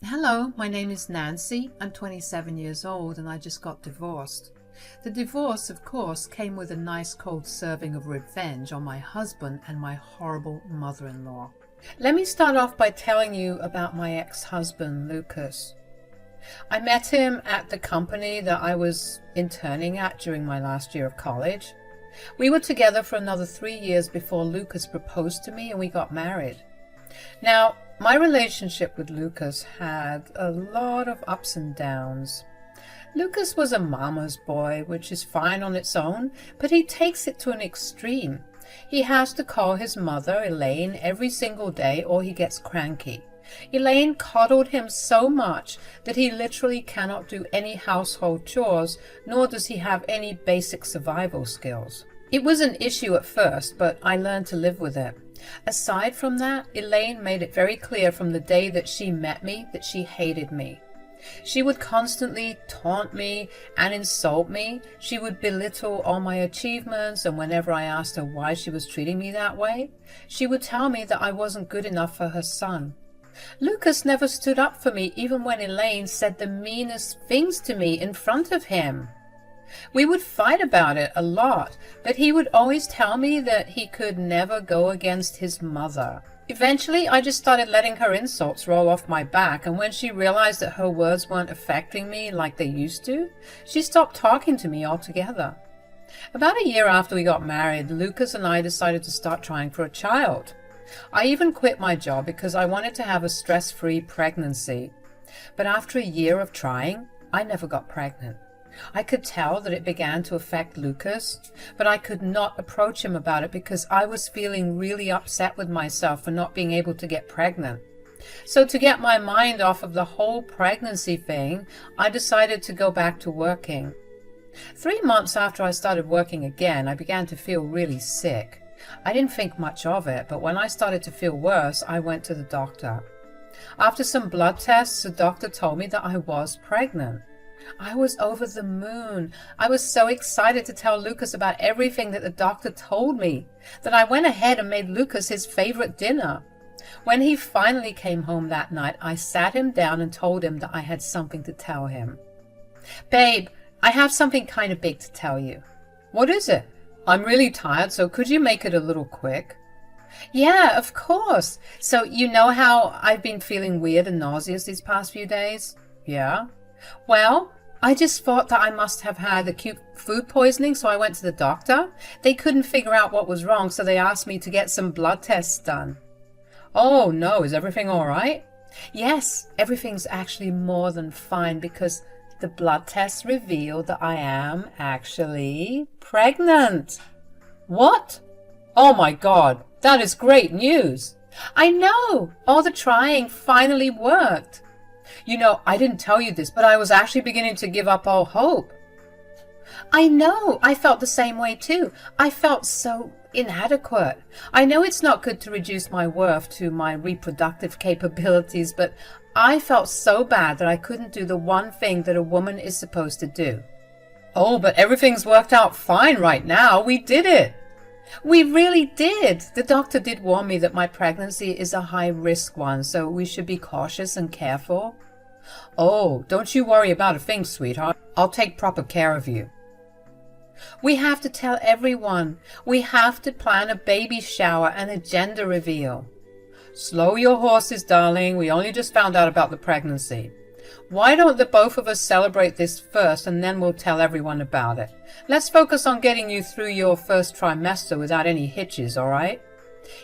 Hello, my name is Nancy. I'm 27 years old and I just got divorced. The divorce, of course, came with a nice cold serving of revenge on my husband and my horrible mother-in-law. Let me start off by telling you about my ex-husband, Lucas. I met him at the company that I was interning at during my last year of college. We were together for another 3 years before Lucas proposed to me and we got married. Now, my relationship with Lucas had a lot of ups and downs. Lucas was a mama's boy, which is fine on its own, but he takes it to an extreme. He has to call his mother, Elaine, every single day or he gets cranky. Elaine coddled him so much that he literally cannot do any household chores, nor does he have any basic survival skills. It was an issue at first, but I learned to live with it. Aside from that, Elaine made it very clear from the day that she met me that she hated me. She would constantly taunt me and insult me. She would belittle all my achievements, and whenever I asked her why she was treating me that way, she would tell me that I wasn't good enough for her son. Lucas never stood up for me even when Elaine said the meanest things to me in front of him. We would fight about it a lot, but he would always tell me that he could never go against his mother. Eventually, I just started letting her insults roll off my back, and when she realized that her words weren't affecting me like they used to, she stopped talking to me altogether. About a year after we got married, Lucas and I decided to start trying for a child. I even quit my job because I wanted to have a stress-free pregnancy. But after a year of trying, I never got pregnant. I could tell that it began to affect Lucas, but I could not approach him about it because I was feeling really upset with myself for not being able to get pregnant. So to get my mind off of the whole pregnancy thing, I decided to go back to working. 3 months after I started working again, I began to feel really sick. I didn't think much of it, but when I started to feel worse, I went to the doctor. After some blood tests, the doctor told me that I was pregnant. I was over the moon. I was so excited to tell Lucas about everything that the doctor told me that I went ahead and made Lucas his favorite dinner. When he finally came home that night, I sat him down and told him that I had something to tell him. "Babe, I have something kind of big to tell you." "What is it?" "I'm really tired, so could you make it a little quick?" "Yeah, of course. So you know how I've been feeling weird and nauseous these past few days?" "Yeah." "Well, I just thought that I must have had acute food poisoning, so I went to the doctor. They couldn't figure out what was wrong, so they asked me to get some blood tests done." "Oh no, is everything all right?" "Yes, everything's actually more than fine because the blood tests revealed that I am actually pregnant." "What? Oh my God, that is great news." "I know, all the trying finally worked." "You know, I didn't tell you this, but I was actually beginning to give up all hope." "I know, I felt the same way too. I felt so inadequate. I know it's not good to reduce my worth to my reproductive capabilities, but I felt so bad that I couldn't do the one thing that a woman is supposed to do." "Oh, but everything's worked out fine right now. We did it." "We really did. The doctor did warn me that my pregnancy is a high-risk one, so we should be cautious and careful." "Oh, don't you worry about a thing, sweetheart. I'll take proper care of you." "We have to tell everyone. We have to plan a baby shower and a gender reveal." "Slow your horses, darling. We only just found out about the pregnancy. Why don't the both of us celebrate this first and then we'll tell everyone about it? Let's focus on getting you through your first trimester without any hitches, all right?"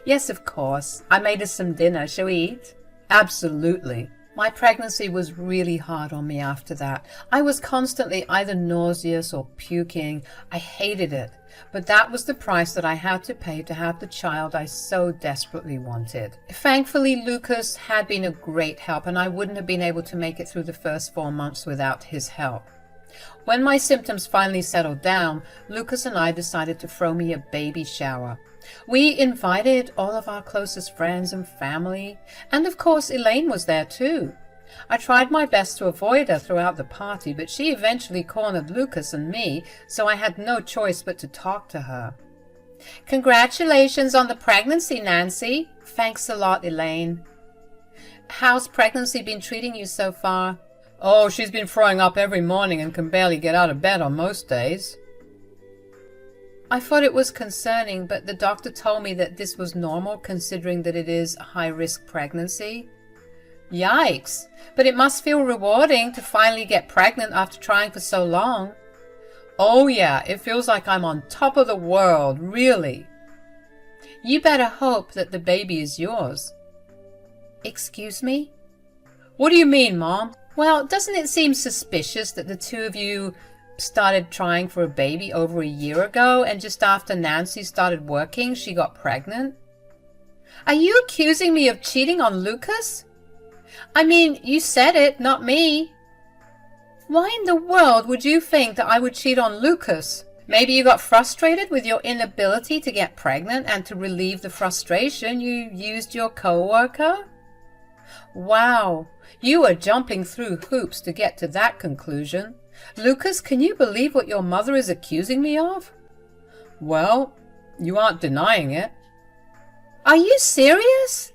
"Yes, of course. I made us some dinner. Shall we eat?" "Absolutely." My pregnancy was really hard on me after that. I was constantly either nauseous or puking. I hated it. But that was the price that I had to pay to have the child I so desperately wanted. Thankfully, Lucas had been a great help, and I wouldn't have been able to make it through the first 4 months without his help. When my symptoms finally settled down, Lucas and I decided to throw me a baby shower. We invited all of our closest friends and family, and of course Elaine was there too. I tried my best to avoid her throughout the party, but she eventually cornered Lucas and me, so I had no choice but to talk to her. "Congratulations on the pregnancy, Nancy." "Thanks a lot, Elaine." How's pregnancy been treating you so far? Oh, she's been throwing up every morning and can barely get out of bed on most days. I thought it was concerning, but the doctor told me that this was normal considering that it is a high-risk pregnancy. Yikes! But it must feel rewarding to finally get pregnant after trying for so long. Oh yeah, it feels like I'm on top of the world, really. You better hope that the baby is yours. Excuse me? What do you mean, Mom? Well, doesn't it seem suspicious that the two of you started trying for a baby over a year ago, and just after Nancy started working, she got pregnant? Are you accusing me of cheating on Lucas? I mean, you said it, not me. Why in the world would you think that I would cheat on Lucas? Maybe you got frustrated with your inability to get pregnant, and to relieve the frustration, you used your co-worker? Wow, you are jumping through hoops to get to that conclusion. Lucas, can you believe what your mother is accusing me of? Well, you aren't denying it. Are you serious?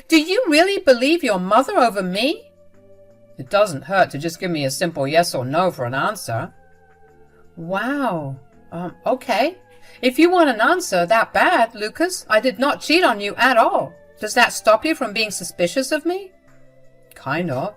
Do you really believe your mother over me? It doesn't hurt to just give me a simple yes or no for an answer. Wow. Okay. If you want an answer that bad, Lucas, I did not cheat on you at all. Does that stop you from being suspicious of me? Kind of.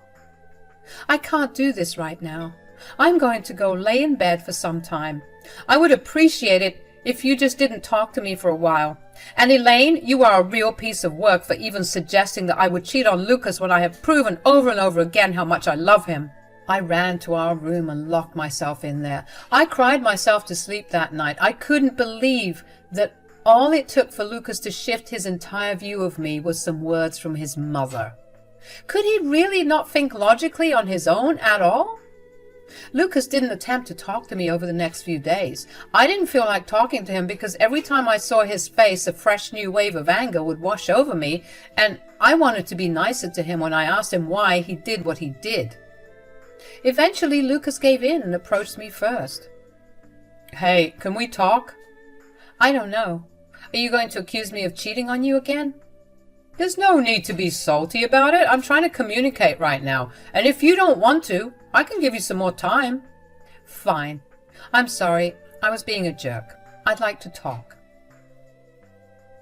I can't do this right now. I'm going to go lay in bed for some time. I would appreciate it if you just didn't talk to me for a while. And Elaine, you are a real piece of work for even suggesting that I would cheat on Lucas when I have proven over and over again how much I love him. I ran to our room and locked myself in there. I cried myself to sleep that night. I couldn't believe that all it took for Lucas to shift his entire view of me was some words from his mother. Could he really not think logically on his own at all? Lucas didn't attempt to talk to me over the next few days. I didn't feel like talking to him because every time I saw his face, a fresh new wave of anger would wash over me, and I wanted to be nicer to him when I asked him why he did what he did. Eventually, Lucas gave in and approached me first. Hey, can we talk? I don't know. Are you going to accuse me of cheating on you again? There's no need to be salty about it. I'm trying to communicate right now. And if you don't want to, I can give you some more time. Fine. I'm sorry. I was being a jerk. I'd like to talk.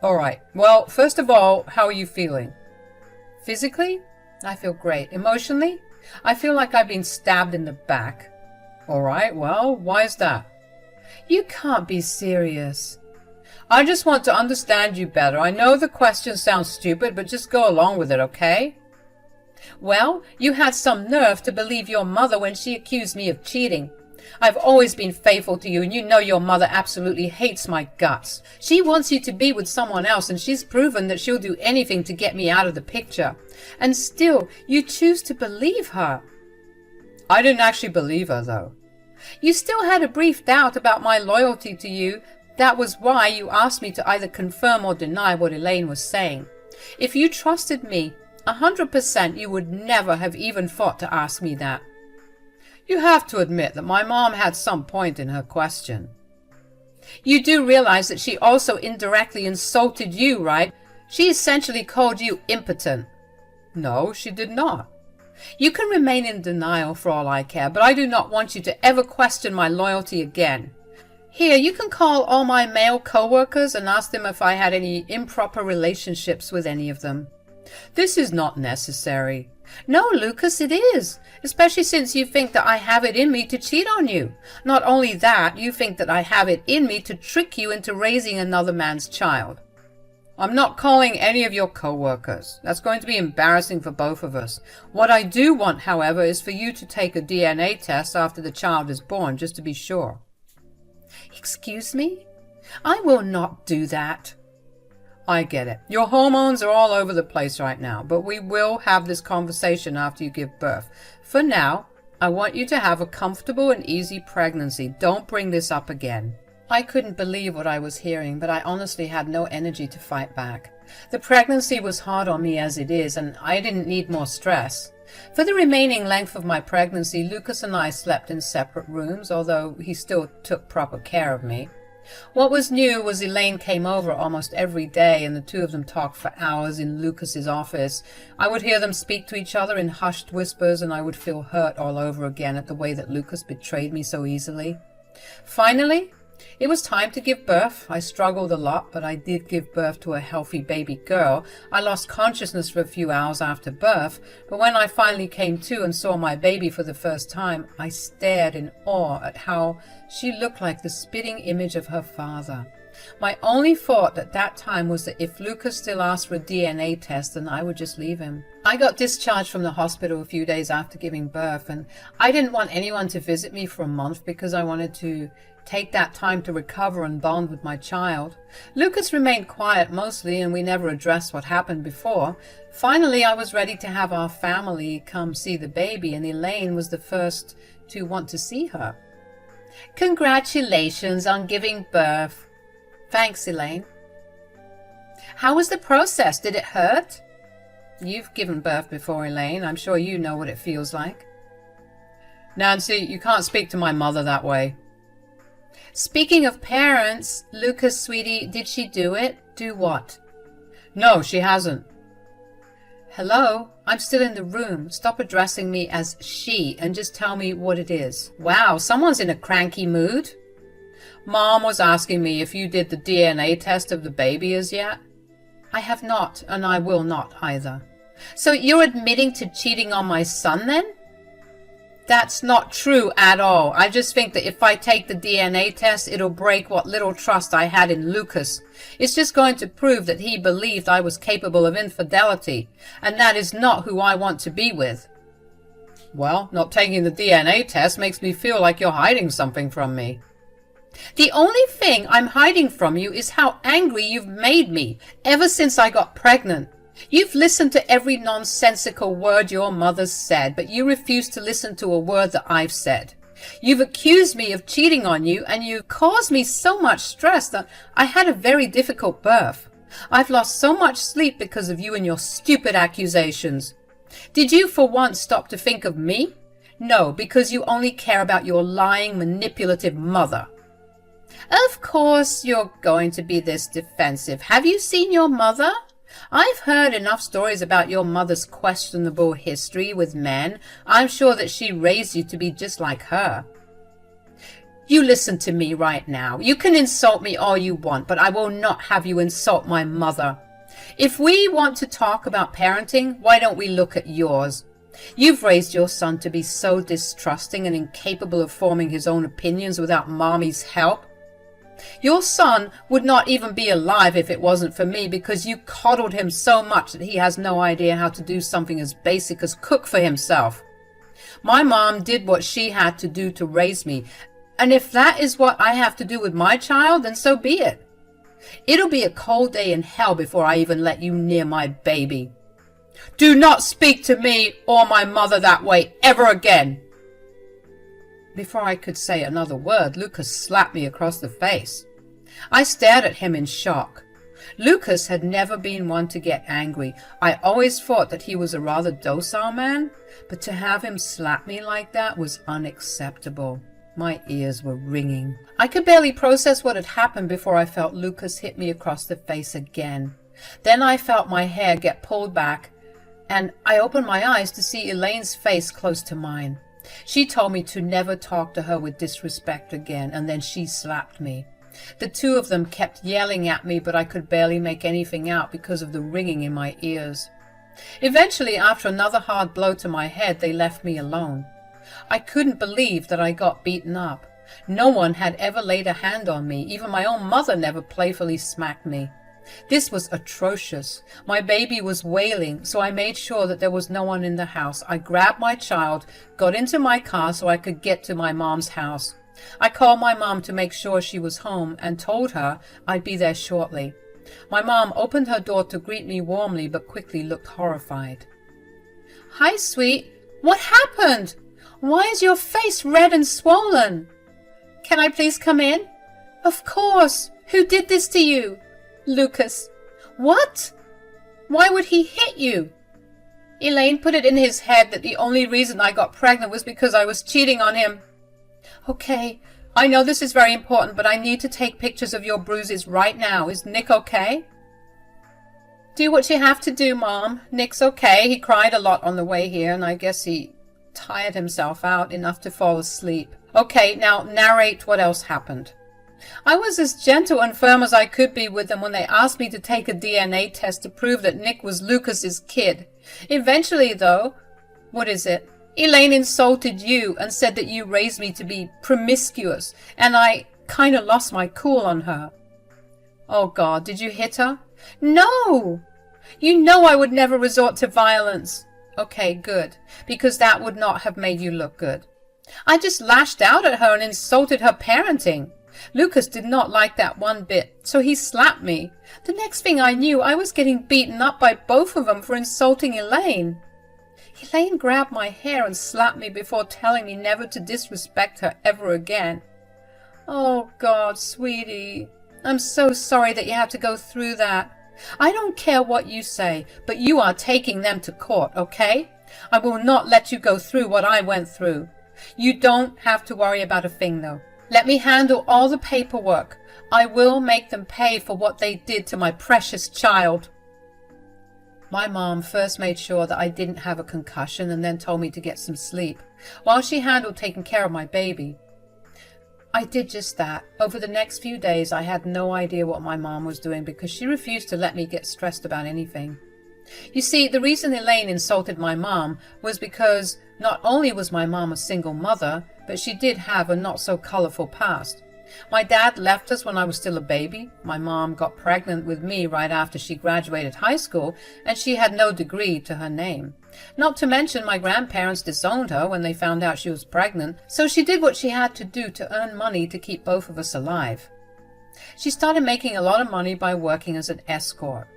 All right. Well, first of all, how are you feeling? Physically? I feel great. Emotionally? I feel like I've been stabbed in the back. All right. Well, why is that? You can't be serious. I just want to understand you better. I know the question sounds stupid, but just go along with it, okay? Well, you had some nerve to believe your mother when she accused me of cheating. I've always been faithful to you, and you know your mother absolutely hates my guts. She wants you to be with someone else, and she's proven that she'll do anything to get me out of the picture. And still, you choose to believe her. I didn't actually believe her, though. You still had a brief doubt about my loyalty to you. That was why you asked me to either confirm or deny what Elaine was saying. If you trusted me 100%, you would never have even thought to ask me that. You have to admit that my mom had some point in her question. You do realize that she also indirectly insulted you, right? She essentially called you impotent. No, she did not. You can remain in denial for all I care, but I do not want you to ever question my loyalty again. Here, you can call all my male co-workers and ask them if I had any improper relationships with any of them. This is not necessary. No, Lucas, it is, especially since you think that I have it in me to cheat on you. Not only that, you think that I have it in me to trick you into raising another man's child. I'm not calling any of your co-workers. That's going to be embarrassing for both of us. What I do want, however, is for you to take a DNA test after the child is born, just to be sure. Excuse me? I will not do that. I get it. Your hormones are all over the place right now, but we will have this conversation after you give birth. For now, I want you to have a comfortable and easy pregnancy. Don't bring this up again. I couldn't believe what I was hearing, but I honestly had no energy to fight back. The pregnancy was hard on me as it is, and I didn't need more stress. For the remaining length of my pregnancy, Lucas and I slept in separate rooms, although he still took proper care of me. What was new was Elaine came over almost every day, and the two of them talked for hours in Lucas's office. I would hear them speak to each other in hushed whispers, and I would feel hurt all over again at the way that Lucas betrayed me so easily. Finally, it was time to give birth. I struggled a lot, but I did give birth to a healthy baby girl. I lost consciousness for a few hours after birth, but when I finally came to and saw my baby for the first time, I stared in awe at how she looked like the spitting image of her father. My only thought at that time was that if Lucas still asked for a DNA test, then I would just leave him. I got discharged from the hospital a few days after giving birth, and I didn't want anyone to visit me for a month because I wanted to take that time to recover and bond with my child. Lucas remained quiet mostly, and we never addressed what happened before. Finally, I was ready to have our family come see the baby, and Elaine was the first to want to see her. Congratulations on giving birth. Thanks, Elaine. How was the process? Did it hurt? You've given birth before, Elaine. I'm sure you know what it feels like. Nancy, you can't speak to my mother that way. Speaking of parents, Lucas, sweetie, did she do it? Do what? No, she hasn't. Hello? I'm still in the room. Stop addressing me as she and just tell me what it is. Wow, someone's in a cranky mood. Mom was asking me if you did the DNA test of the baby as yet. I have not, and I will not either. So you're admitting to cheating on my son then? That's not true at all. I just think that if I take the DNA test, it'll break what little trust I had in Lucas. It's just going to prove that he believed I was capable of infidelity, and that is not who I want to be with. Well, not taking the DNA test makes me feel like you're hiding something from me. The only thing I'm hiding from you is how angry you've made me ever since I got pregnant. You've listened to every nonsensical word your mother's said, but you refuse to listen to a word that I've said. You've accused me of cheating on you, and you've caused me so much stress that I had a very difficult birth. I've lost so much sleep because of you and your stupid accusations. Did you for once stop to think of me? No, because you only care about your lying, manipulative mother. Of course you're going to be this defensive. Have you seen your mother? I've heard enough stories about your mother's questionable history with men. I'm sure that she raised you to be just like her. You listen to me right now. You can insult me all you want, but I will not have you insult my mother. If we want to talk about parenting, why don't we look at yours? You've raised your son to be so distrusting and incapable of forming his own opinions without Mommy's help. Your son would not even be alive if it wasn't for me, because you coddled him so much that he has no idea how to do something as basic as cook for himself. My mom did what she had to do to raise me, and if that is what I have to do with my child, then so be it. It'll be a cold day in hell before I even let you near my baby. Do not speak to me or my mother that way ever again. Before I could say another word, Lucas slapped me across the face. I stared at him in shock. Lucas had never been one to get angry. I always thought that he was a rather docile man, but to have him slap me like that was unacceptable. My ears were ringing. I could barely process what had happened before I felt Lucas hit me across the face again. Then I felt my hair get pulled back, and I opened my eyes to see Elaine's face close to mine. She told me to never talk to her with disrespect again, and then she slapped me. The two of them kept yelling at me, but I could barely make anything out because of the ringing in my ears. Eventually, after another hard blow to my head, they left me alone. I couldn't believe that I got beaten up. No one had ever laid a hand on me. Even my own mother never playfully smacked me. This was atrocious. My baby was wailing, so I made sure that there was no one in the house. I grabbed my child, got into my car so I could get to my mom's house. I called my mom to make sure she was home and told her I'd be there shortly. My mom opened her door to greet me warmly, but quickly looked horrified. Hi, sweet. What happened? Why is your face red and swollen? Can I please come in? Of course. Who did this to you? Lucas. What? Why would he hit you? Elaine put it in his head that the only reason I got pregnant was because I was cheating on him. Okay, I know this is very important, but I need to take pictures of your bruises right now. Is Nick okay? Do what you have to do, Mom. Nick's okay. He cried a lot on the way here, and I guess he tired himself out enough to fall asleep. Okay, now narrate what else happened. I was as gentle and firm as I could be with them when they asked me to take a DNA test to prove that Nick was Lucas's kid. Eventually, though, what is it? Elaine insulted you and said that you raised me to be promiscuous, and I kind of lost my cool on her. Oh, God, did you hit her? No! You know I would never resort to violence. Okay, good, because that would not have made you look good. I just lashed out at her and insulted her parenting. Lucas did not like that one bit, so he slapped me. The next thing I knew, I was getting beaten up by both of them for insulting Elaine. Elaine grabbed my hair and slapped me before telling me never to disrespect her ever again. Oh, God, sweetie, I'm so sorry that you had to go through that. I don't care what you say, but you are taking them to court, okay? I will not let you go through what I went through. You don't have to worry about a thing, though. Let me handle all the paperwork. I will make them pay for what they did to my precious child. My mom first made sure that I didn't have a concussion and then told me to get some sleep, while she handled taking care of my baby. I did just that. Over the next few days, I had no idea what my mom was doing because she refused to let me get stressed about anything. You see, the reason Elaine insulted my mom was because not only was my mom a single mother, but she did have a not-so-colorful past. My dad left us when I was still a baby. My mom got pregnant with me right after she graduated high school, and she had no degree to her name. Not to mention my grandparents disowned her when they found out she was pregnant, so she did what she had to do to earn money to keep both of us alive. She started making a lot of money by working as an escort.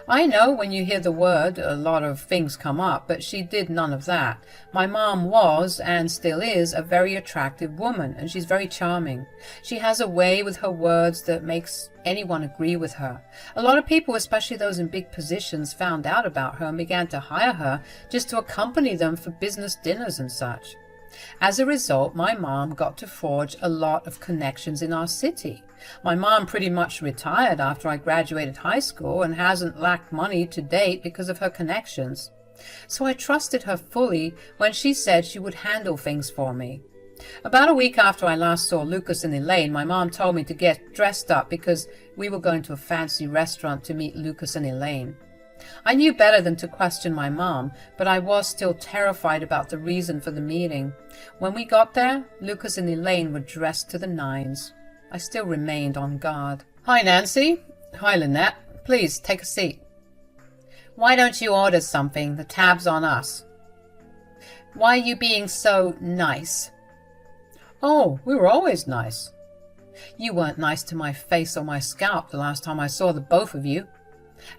I know when you hear the word, a lot of things come up, but she did none of that. My mom was, and still is, a very attractive woman, and she's very charming. She has a way with her words that makes anyone agree with her. A lot of people, especially those in big positions, found out about her and began to hire her just to accompany them for business dinners and such. As a result, my mom got to forge a lot of connections in our city. My mom pretty much retired after I graduated high school and hasn't lacked money to date because of her connections. So I trusted her fully when she said she would handle things for me. About a week after I last saw Lucas and Elaine, my mom told me to get dressed up because we were going to a fancy restaurant to meet Lucas and Elaine. I knew better than to question my mom, but I was still terrified about the reason for the meeting. When we got there, Lucas and Elaine were dressed to the nines. I still remained on guard. Hi, Nancy. Hi, Lynette. Please, take a seat. Why don't you order something? The tab's on us. Why are you being so nice? Oh, we were always nice. You weren't nice to my face or my scalp the last time I saw the both of you.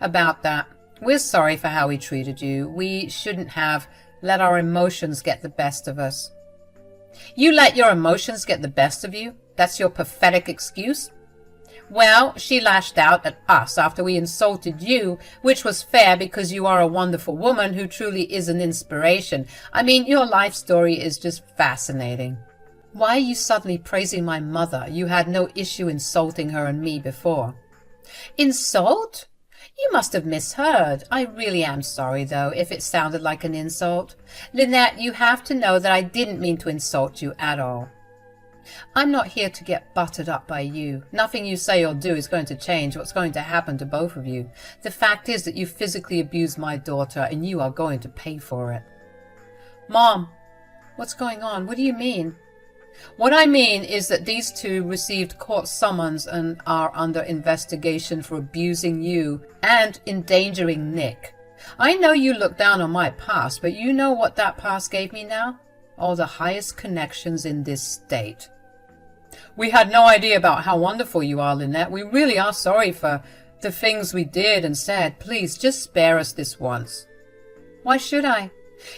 About that, we're sorry for how we treated you. We shouldn't have let our emotions get the best of us. You let your emotions get the best of you? That's your pathetic excuse? Well, she lashed out at us after we insulted you, which was fair because you are a wonderful woman who truly is an inspiration. I mean, your life story is just fascinating. Why are you suddenly praising my mother? You had no issue insulting her and me before. Insult? You must have misheard. I really am sorry, though, if it sounded like an insult. Lynette, you have to know that I didn't mean to insult you at all. I'm not here to get buttered up by you. Nothing you say or do is going to change what's going to happen to both of you. The fact is that you physically abused my daughter, and you are going to pay for it. Mom, what's going on? What do you mean? What I mean is that these two received court summons and are under investigation for abusing you and endangering Nick. I know you look down on my past, but you know what that past gave me now? All the highest connections in this state. We had no idea about how wonderful you are, Lynette. We really are sorry for the things we did and said. Please, just spare us this once. Why should I?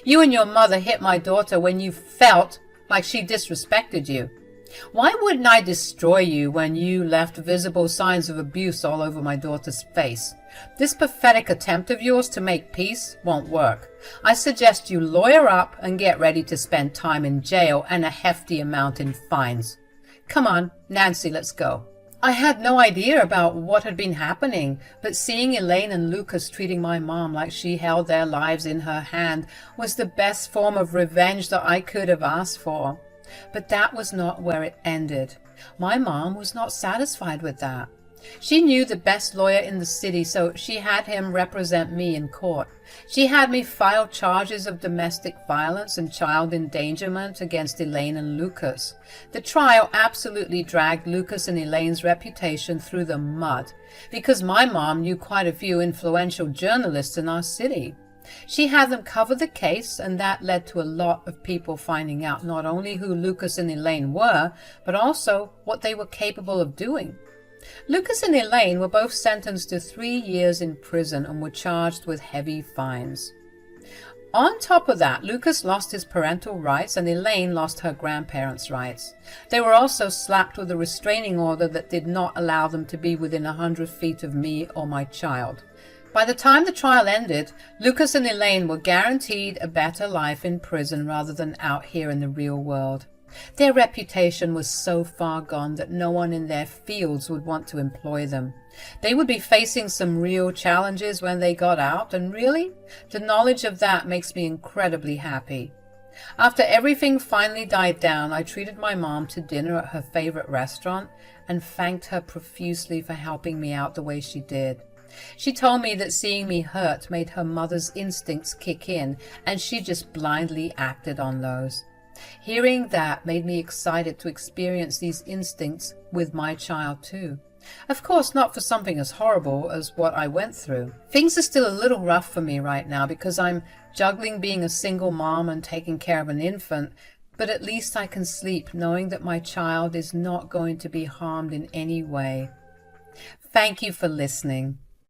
You and your mother hit my daughter when you felt like she disrespected you. Why wouldn't I destroy you when you left visible signs of abuse all over my daughter's face? This pathetic attempt of yours to make peace won't work. I suggest you lawyer up and get ready to spend time in jail and a hefty amount in fines. Come on, Nancy, let's go. I had no idea about what had been happening, but seeing Elaine and Lucas treating my mom like she held their lives in her hand was the best form of revenge that I could have asked for. But that was not where it ended. My mom was not satisfied with that. She knew the best lawyer in the city, so she had him represent me in court. She had me file charges of domestic violence and child endangerment against Elaine and Lucas. The trial absolutely dragged Lucas and Elaine's reputation through the mud, because my mom knew quite a few influential journalists in our city. She had them cover the case, and that led to a lot of people finding out not only who Lucas and Elaine were, but also what they were capable of doing. Lucas and Elaine were both sentenced to 3 years in prison and were charged with heavy fines. On top of that, Lucas lost his parental rights and Elaine lost her grandparents' rights. They were also slapped with a restraining order that did not allow them to be within 100 feet of me or my child. By the time the trial ended, Lucas and Elaine were guaranteed a better life in prison rather than out here in the real world. Their reputation was so far gone that no one in their fields would want to employ them. They would be facing some real challenges when they got out, and really, the knowledge of that makes me incredibly happy. After everything finally died down, I treated my mom to dinner at her favorite restaurant and thanked her profusely for helping me out the way she did. She told me that seeing me hurt made her mother's instincts kick in, and she just blindly acted on those. Hearing that made me excited to experience these instincts with my child too. Of course, not for something as horrible as what I went through. Things are still a little rough for me right now because I'm juggling being a single mom and taking care of an infant, but at least I can sleep knowing that my child is not going to be harmed in any way. Thank you for listening.